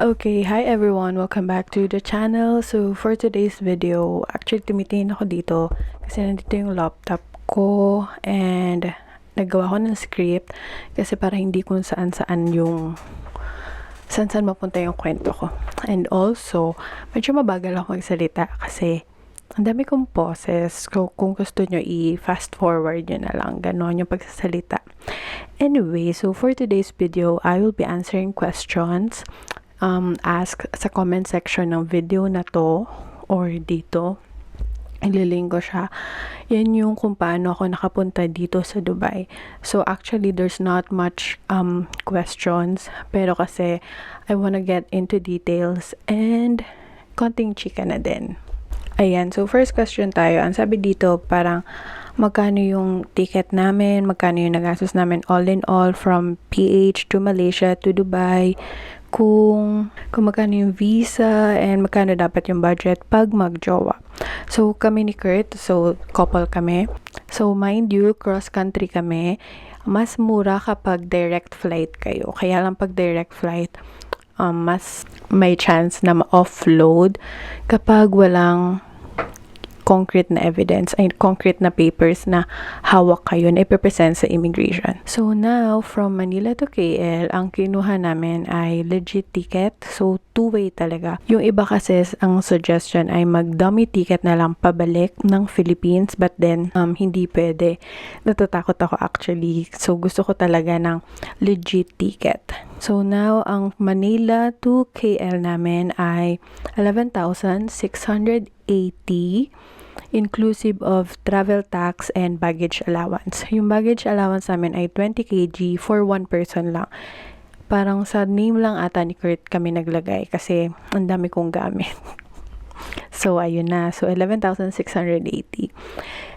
Okay, hi everyone! Welcome back to the channel. So, for today's video, actually tumitingin ako dito kasi nandito yung laptop ko and naggawa ko ng script kasi para hindi kung saan-saan saan mapunta yung kwento ko. And also, medyo mabagal ako magsalita kasi ang dami kong pauses. So, kung gusto nyo, i-fast forward nyo na lang. Ganon yung pagsasalita. Anyway, so for today's video, I will be answering questions ask sa comment section ng video na to or dito. Ililink ko siya. Yan yung kung paano ako nakapunta dito sa Dubai. So actually, there's not much questions. Pero kasi I wanna get into details and konting chika na din. Ayan, so first question tayo. Ang sabi dito, parang magkano yung ticket namin, magkano yung nagastos namin all in all from PH to Malaysia to Dubai, kung magkano yung visa and magkano dapat yung budget pag magjowa. So kami ni Kurt, so couple kami. So mind you, cross country kami. Mas mura kapag direct flight kayo. Kaya lang pag direct flight, mas may chance na ma-offload kapag walang concrete na evidence, ay concrete na papers na hawak kayo na ipipresent sa immigration. So now, from Manila to KL, ang kinuha namin ay legit ticket. So two-way talaga. Yung iba kasi, ang suggestion ay mag-dummy ticket na lang pabalik ng Philippines, but then hindi pwede. Natatakot ako actually. So gusto ko talaga ng legit ticket. So now, ang Manila to KL namin ay 11,680 inclusive of travel tax and baggage allowance. Yung baggage allowance namin ay 20 kg for one person lang. Parang sa name lang ata ni Kurt kami naglagay kasi ang dami kong gamit. So, ayun na. So, 11,680.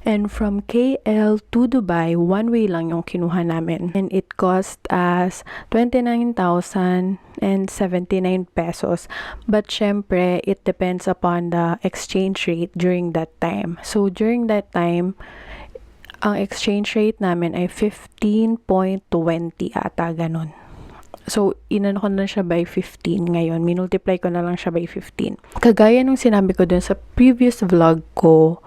And from KL to Dubai, one way lang yung kinuha namin. And it cost us 29,079 pesos. But syempre, it depends upon the exchange rate during that time. So, during that time, ang exchange rate namin ay 15.20 ata, ganun. So, inano ko na siya by 15 ngayon. Minultiply ko na lang siya by 15. Kagaya nung sinabi ko dun sa previous vlog ko,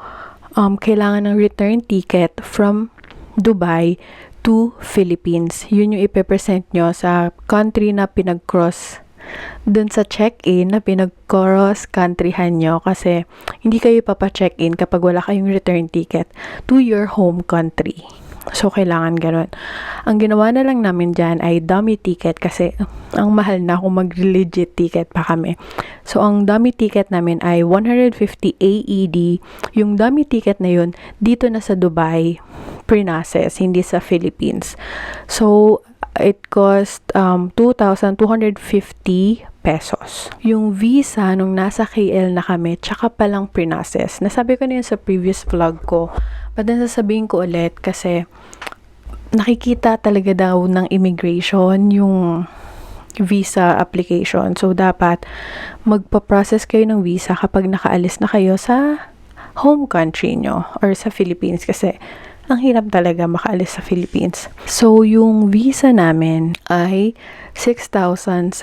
kailangan ng return ticket from Dubai to Philippines. Yun yung ipipresent nyo sa country na pinag-cross dun sa check-in na pinag-cross countryhan nyo kasi hindi kayo papa-check-in kapag wala kayong return ticket to your home country. So, kailangan ganun. Ang ginawa na lang namin dyan ay dummy ticket kasi ang mahal na kung mag-legit ticket pa kami. So, ang dummy ticket namin ay 150 AED. Yung dummy ticket na yun, dito na sa Dubai, pre-process, hindi sa Philippines. So, it cost 2,250 pesos. Yung visa nung nasa KL na kami, tsaka palang pre-process. Nasabi ko na yun sa previous vlog ko. But then sasabihin ko ulit kasi nakikita talaga daw ng immigration yung visa application. So, dapat magpa-process kayo ng visa kapag nakaalis na kayo sa home country nyo or sa Philippines kasi ang hirap talaga makaalis sa Philippines. So, yung visa namin ay 6,750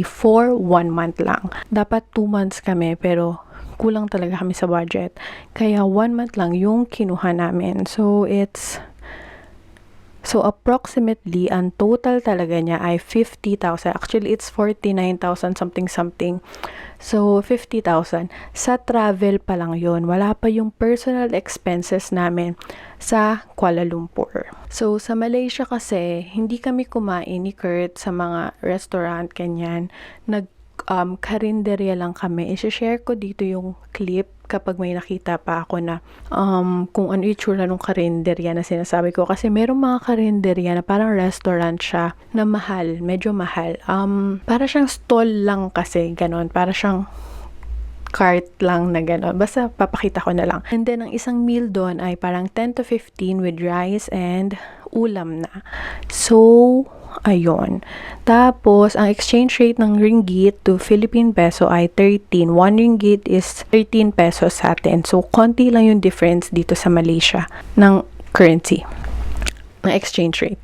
for 1 month lang. Dapat 2 months kami pero kulang talaga kami sa budget. Kaya 1 month lang yung kinuha namin. So, approximately, ang total talaga niya ay 50,000. Actually, it's 49,000 something. So, 50,000. Sa travel pa lang yun. Wala pa yung personal expenses namin sa Kuala Lumpur. So, sa Malaysia kasi, hindi kami kumain ni Kurt sa mga restaurant, kanyan. Karinderya lang kami. I-share ko dito yung clip kapag may nakita pa ako na kung ano itsura ng karinderya na sinasabi ko. Kasi merong mga karinderya na parang restaurant siya na mahal, medyo mahal. Para siyang stall lang kasi, ganon. Para siyang cart lang na gano'n. Basta papakita ko na lang. And then, ang isang meal doon ay parang 10 to 15 with rice and ulam na. So, ayun. Tapos, ang exchange rate ng ringgit to Philippine peso ay 13. 1 ringgit is 13 pesos sa atin. So, konti lang yung difference dito sa Malaysia ng currency. ng exchange rate.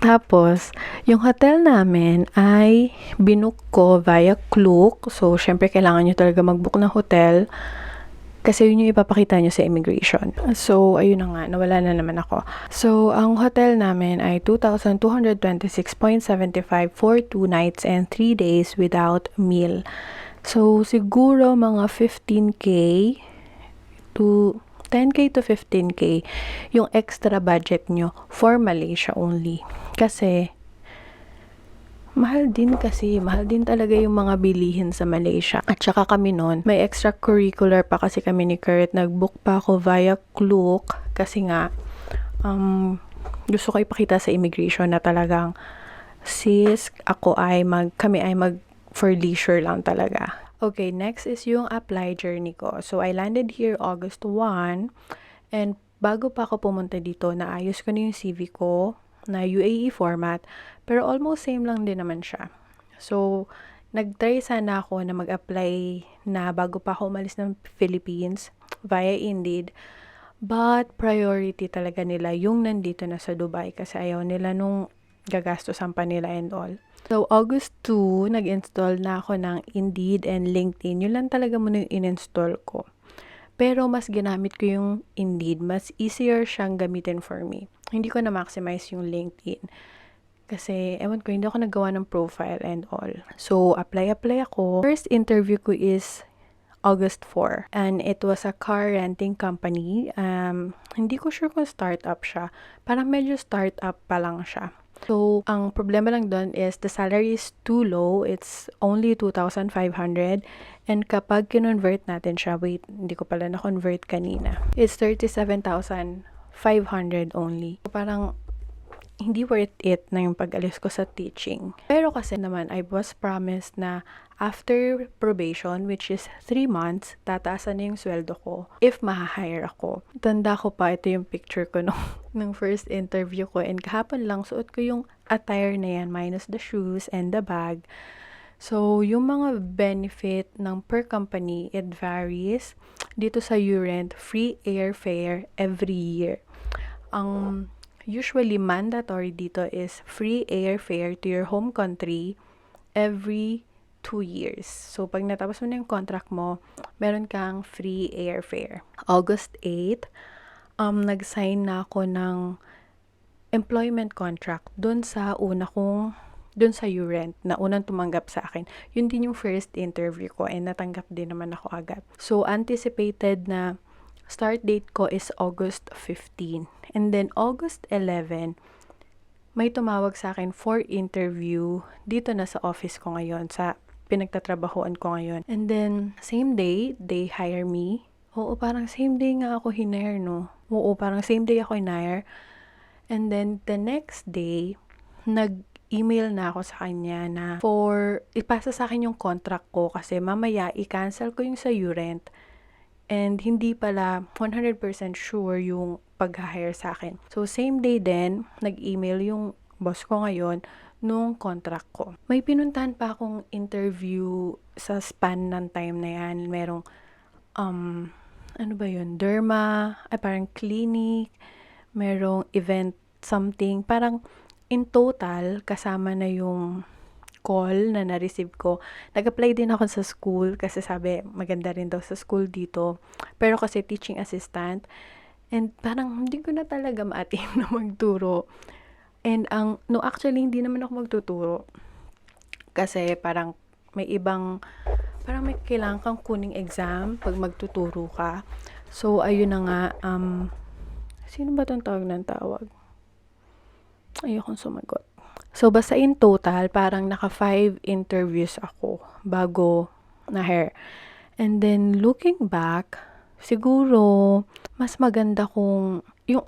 Tapos, yung hotel namin ay binook ko via Klook. So, syempre kailangan nyo talaga mag-book ng hotel kasi yun yung ipapakita nyo sa immigration. So, ayun na nga, nawala na naman ako. So, ang hotel namin ay 2,226.75 for 2 nights and 3 days without meal. So, siguro mga 15K to 10K to 15K yung extra budget nyo for Malaysia only. Kasi, mahal din talaga yung mga bilihin sa Malaysia. At saka kami nun, may extracurricular pa kasi kami ni Kurt. Nag-book pa ako via Klook kasi nga, gusto ko ipakita sa immigration na talagang sis, kami ay mag for leisure lang talaga. Okay, next is yung apply journey ko. So, I landed here August 1 and bago pa ako pumunta dito, naayos ko na yung CV ko na UAE format, pero almost same lang din naman siya. So, nag-try sana ako na mag-apply na bago pa ako umalis ng Philippines via Indeed, but priority talaga nila yung nandito na sa Dubai kasi ayaw nila nung gagastosan pa nila and all. So, August 2, nag-install na ako ng Indeed and LinkedIn. Yun lang talaga muna yung in-install ko. Pero mas ginamit ko yung Indeed. Mas easier siyang gamitin for me. Hindi ko na-maximize yung LinkedIn. Kasi, ewan ko, hindi ako nagawa ng profile and all. So, apply ako. First interview ko is August 4. And it was a car renting company. Hindi ko sure kung startup siya. Parang medyo startup pa lang siya. So, ang problema lang doon is the salary is too low. It's only 2,500. And kapag kinonvert natin siya, wait, hindi ko pala na-convert kanina. It's 37,500 only. So, parang hindi worth it na yung pag-alis ko sa teaching. Pero kasi naman, I was promised na after probation, which is 3 months, tataasan na yung sweldo ko if ma-hire ako. Tanda ko pa, ito yung picture ko nung first interview ko. And kahapon lang, suot ko yung attire na yan, minus the shoes and the bag. So, yung mga benefit ng per company, it varies. Dito sa URent, free airfare every year. Ang usually mandatory dito is free airfare to your home country every 2 years. So, pag natapos mo na yung contract mo, meron kang free airfare. August 8, nag-sign na ako ng employment contract dun sa URent na unang tumanggap sa akin. Yun din yung first interview ko and natanggap din naman ako agad. So, anticipated na start date ko is August 15. And then August 11, may tumawag sa akin for interview dito na sa office ko ngayon, sa pinagtatrabahoan ko ngayon. And then, same day, they hire me. Oo, parang same day nga ako hinire, no? Oo, parang same day ako hinire. And then, the next day, nag-email na ako sa kanya na ipasa sa akin yung contract ko kasi mamaya i-cancel ko yung sa URent. And hindi pala 100% sure yung pag-hire sa akin. So, same day din, nag-email yung boss ko ngayon nung contract ko. May pinuntahan pa akong interview sa span ng time na yan. Merong, ano ba yun? Parang clinic, merong event something. Parang in total, kasama na yung call na na-receive ko. Nag-apply din ako sa school kasi sabi maganda rin daw sa school dito. Pero kasi teaching assistant and parang hindi ko na talaga ma-attain na magturo. And actually hindi naman ako magtuturo. Kasi parang may kailangan kang kuning exam pag magtuturo ka. So ayun na nga, sino ba tong tawag? Ayokong sumagot. So, basta in total, parang naka 5 interviews ako bago na-hire. And then, looking back, siguro, mas maganda kung, yung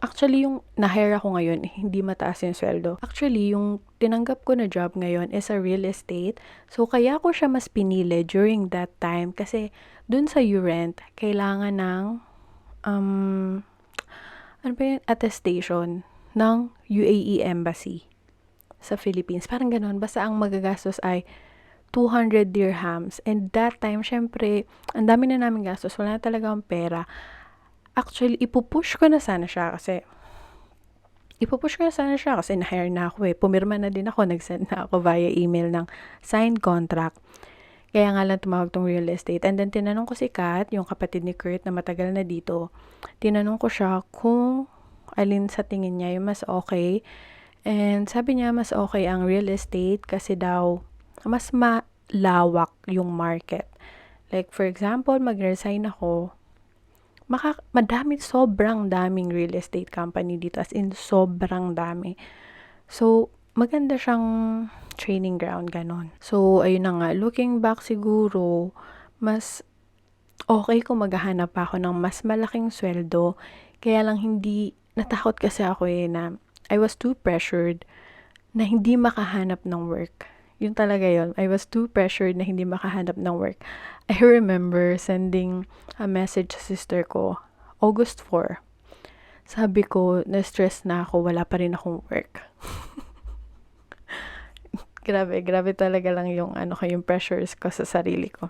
na-hire ako ngayon, hindi mataas yung sweldo. Actually, yung tinanggap ko na job ngayon is a real estate. So, kaya ko siya mas pinili during that time kasi dun sa URent, kailangan ng, attestation ng UAE Embassy sa Philippines. Parang ganun. Basta ang magagastos ay 200 dirhams. And that time, syempre, ang dami na namin gastos. Wala na talaga ang pera. Actually, ipupush ko na sana siya kasi ipupush ko na sana siya kasi na-hire na ako eh. Pumirma na din ako, nag-send na ako via email ng signed contract. Kaya nga lang tumawag tong real estate. And then tinanong ko si Kat, yung kapatid ni Kurt na matagal na dito. Tinanong ko siya kung alin sa tingin niya yung mas okay. And sabi niya mas okay ang real estate kasi daw mas malawak yung market. Like for example, mag-resign ako, madami, sobrang daming real estate company dito, as in sobrang dami. So, maganda siyang training ground, ganon. So, ayun na nga, looking back siguro, mas okay kung maghahanap pa ako ng mas malaking sweldo, kaya lang hindi, natakot kasi ako na I was too pressured na hindi makahanap ng work. Yun talaga yun. I was too pressured na hindi makahanap ng work. I remember sending a message sa sister ko, August 4. Sabi ko, na-stress na ako, wala pa rin akong work. grabe talaga lang yung yung pressures ko sa sarili ko.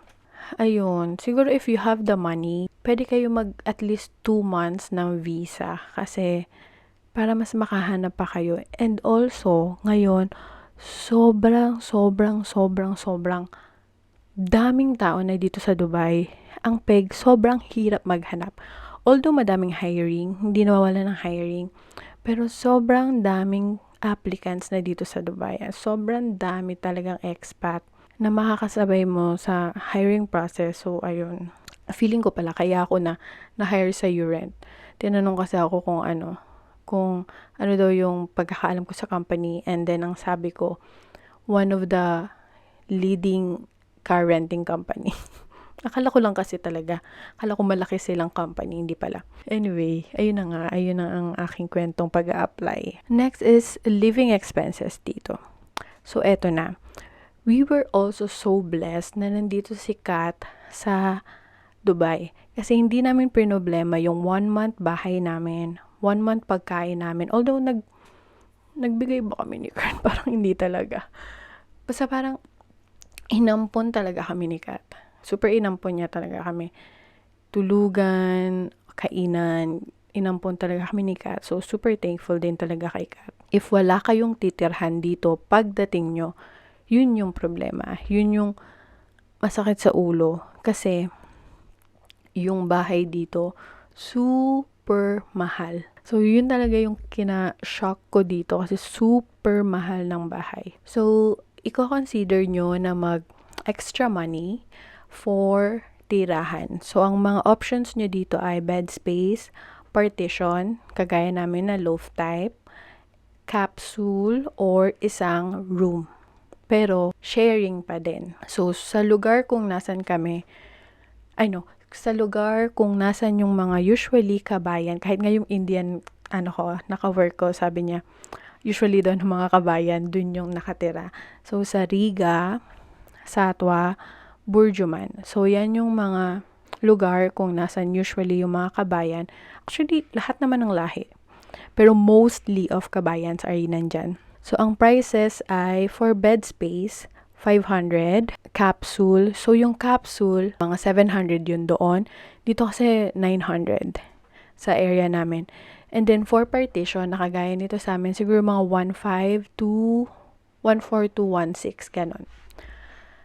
Ayun, siguro if you have the money, pwede kayo mag at least 2 months ng visa kasi para mas makahanap pa kayo. And also, ngayon, sobrang daming tao na dito sa Dubai. Ang peg, sobrang hirap maghanap. Although madaming hiring, hindi nawawala ng hiring, pero sobrang daming applicants na dito sa Dubai. Sobrang dami talagang expat na makakasabay mo sa hiring process. So, ayun. Feeling ko pala, kaya ako na-hire sa Urent. Tinanong kasi ako kung ano daw yung pagkakaalam ko sa company, and then ang sabi ko, one of the leading car renting company. Akala ko lang kasi talaga. Akala ko malaki silang company, hindi pala. Anyway, ayun na ang aking kwentong pag-a-apply. Next is living expenses dito. So, eto na. We were also so blessed na nandito si Kat sa Dubai. Kasi hindi namin problema yung 1 month bahay namin, 1 month pagkain namin. Although, nagbigay ba kami ni Kat? Parang hindi talaga. Basta parang, inampon talaga kami ni Kat. Super inampon niya talaga kami. Tulugan, kainan, inampon talaga kami ni Kat. So, super thankful din talaga kay Kat. If wala kayong titirhan dito, pagdating nyo, yun yung problema. Yun yung masakit sa ulo. Kasi, yung bahay dito, super mahal. So, yun talaga yung kina-shock ko dito kasi super mahal ng bahay. So, i-consider nyo na mag-extra money for tirahan. So, ang mga options nyo dito ay bed space, partition, kagaya namin na loft type, capsule, or isang room. Pero, sharing pa din. So, sa lugar kung nasan kami, sa lugar kung nasan yung mga usually kabayan, kahit nga yung Indian, naka-work ko, sabi niya, usually doon mga kabayan, dun yung nakatira. So, sa Riga, Satwa, Burjuman. So, yan yung mga lugar kung nasan usually yung mga kabayan. Actually, lahat naman ng lahi. Pero mostly of kabayans ay nandyan. So, ang prices ay for bed space, 500, capsule. So, yung capsule, mga 700 yun doon. Dito kasi 900 sa area namin. And then, for partition, nakagaya nito sa amin, siguro mga 1.5 to 1.4 to 1.6, ganon.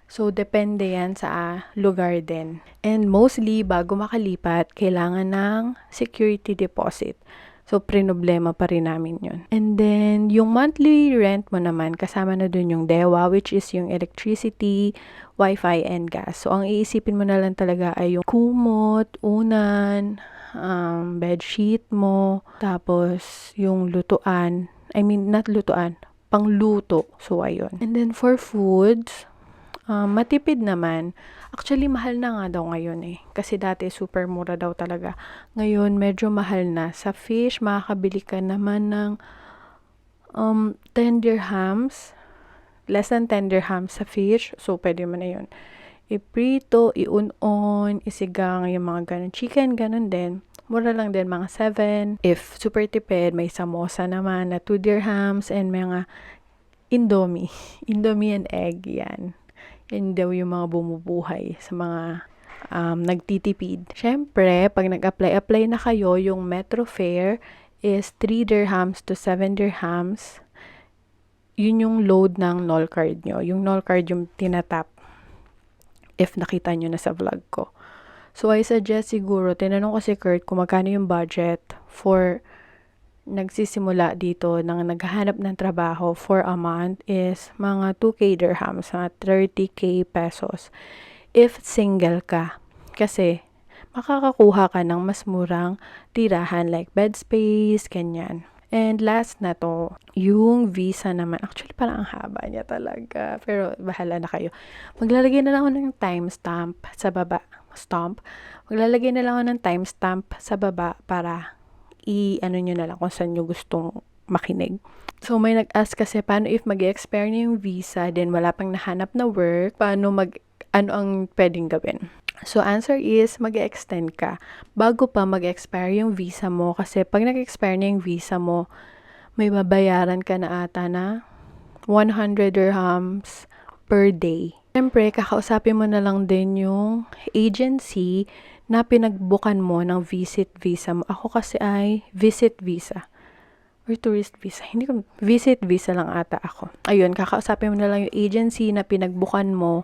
So, depende yan sa lugar din. And mostly, bago makalipat, kailangan ng security deposit. So, problema pa rin namin yun. And then, yung monthly rent mo naman, kasama na dun yung DEWA, which is yung electricity, wifi, and gas. So, ang iisipin mo na lang talaga ay yung kumot, unan, bedsheet mo, tapos yung lutuan. Not lutuan, pangluto. So, ayun. And then, for foods, matipid naman. Actually, mahal na nga daw ngayon Kasi dati, super mura daw talaga. Ngayon, medyo mahal na. Sa fish, makakabili ka naman ng 10 dirhams. Less than 10 dirhams sa fish. So, pwede mo na yun. Iprito, iunon, isigang, yung mga ganun. Chicken, ganun din. Mura lang din, mga 7. If super tipid, may samosa naman na 2 dirhams and mga Indomie. Indomie and egg, yan. Yan daw yung mga bumubuhay sa mga nagtitipid. Siyempre, pag nag-apply na kayo, yung metro fare is 3 dirhams to 7 dirhams. Yun yung load ng null card nyo. Yung null card yung tinatap if nakita nyo na sa vlog ko. So, I suggest siguro, tinanong ko si Kurt kung magkano yung budget for nagsisimula dito ng naghahanap ng trabaho for a month is mga 2k dirhams, mga 30k pesos. If single ka. Kasi, makakakuha ka ng mas murang tirahan like bed space, ganyan. And last na to, yung visa naman. Actually, parang ang haba niya talaga. Pero, bahala na kayo. Maglalagay na lang ako ng timestamp sa baba. Maglalagay na lang ako ng timestamp sa baba para i-ano nyo na lang kung saan nyo gustong makinig. So, may nag-ask kasi, paano if mag-expire na yung visa, then wala pang nahanap na work, ano ang pwedeng gawin? So, answer is, mag-extend ka. Bago pa mag-expire yung visa mo, kasi pag nag-expire na yung visa mo, may babayaran ka na ata na 100 dirhams per day. Siyempre, kakausapin mo na lang din yung agency na pinagbukan mo ng visit visa mo. Ako kasi ay visit visa or tourist visa. Hindi ko, visit visa lang ata ako. Ayun, kakausapin mo na lang yung agency na pinagbukan mo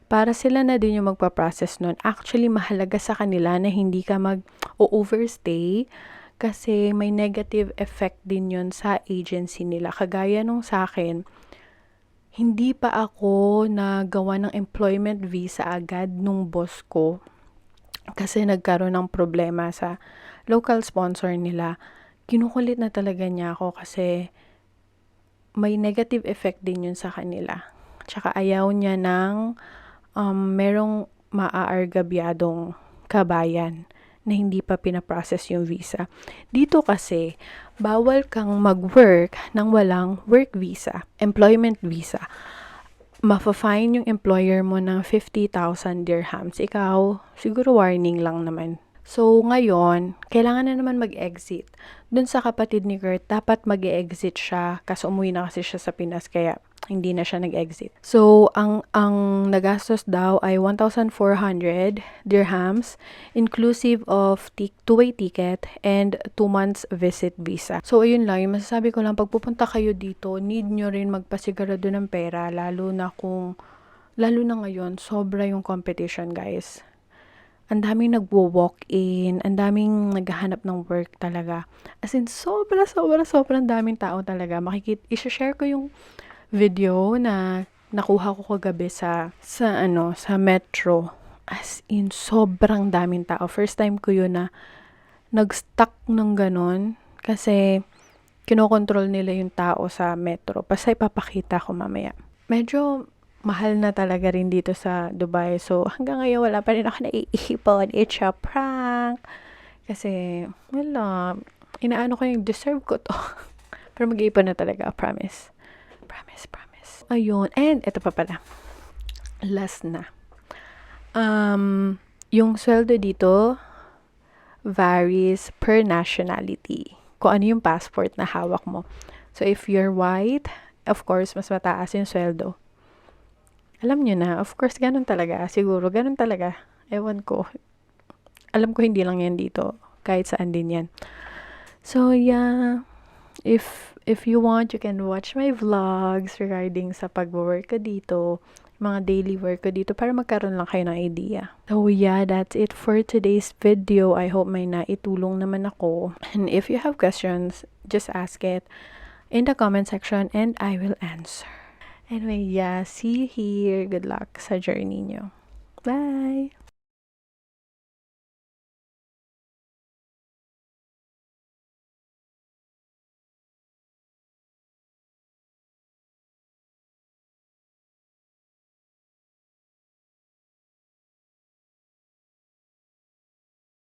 para sila na din yung magpa-process nun. Actually, mahalaga sa kanila na hindi ka mag-overstay kasi may negative effect din yun sa agency nila. Kagaya nung sa akin, hindi pa ako nagawa ng employment visa agad nung boss ko kasi nagkaroon ng problema sa local sponsor nila. Kinukulit na talaga niya ako kasi may negative effect din yun sa kanila. Tsaka ayaw niya ng merong maaargabyadong kabayan na hindi pa pinaprocess yung visa. Dito kasi, bawal kang mag-work nang walang work visa, employment visa. Mafa-fine yung employer mo ng 50,000 dirhams. Ikaw, siguro warning lang naman. So, ngayon, kailangan na naman mag-exit. Dun sa kapatid ni Kurt, dapat mag-exit siya kasi umuwi na kasi siya sa Pinas kaya hindi na siya nag-exit. So, ang nagastos daw ay 1,400 dirhams inclusive of two-way ticket and 2 months visit visa. So, ayun lang. Yung masasabi ko lang, pag pupunta kayo dito, need nyo rin magpasigurado ng pera lalo na ngayon, sobra yung competition, guys. Ang daming nagwo-walk-in, ang daming naghahanap ng work talaga. As in, sobrang daming tao talaga. I-share ko yung video na nakuha ko kagabi sa metro. As in, sobrang daming tao. First time ko yun na nag-stuck ng ganon kasi kinokontrol nila yung tao sa metro. Basta ipapakita ko mamaya. Medyo mahal na talaga rin dito sa Dubai. So, hanggang ngayon wala pa rin ako naiipon. It's a prank. Kasi, wala. Inaano ko yung deserve ko to. Pero mag-iipon na talaga. Promise. Ayun. And, ito pa pala. Last na. Yung sweldo dito varies per nationality. Kung ano yung passport na hawak mo. So, if you're white, of course, mas mataas yung sweldo. Alam nyo na, of course, ganun talaga. Siguro, ganun talaga. Ewan ko. Alam ko hindi lang yan dito. Kahit saan din yan. So, yeah. If you want, you can watch my vlogs regarding sa pag-work ko dito. Mga daily work ko dito para magkaroon lang kayo ng idea. So, yeah, that's it for today's video. I hope may naitulong naman ako. And if you have questions, just ask it in the comment section and I will answer. Anyway, yeah, see you here. Good luck sa journey nyo. Bye!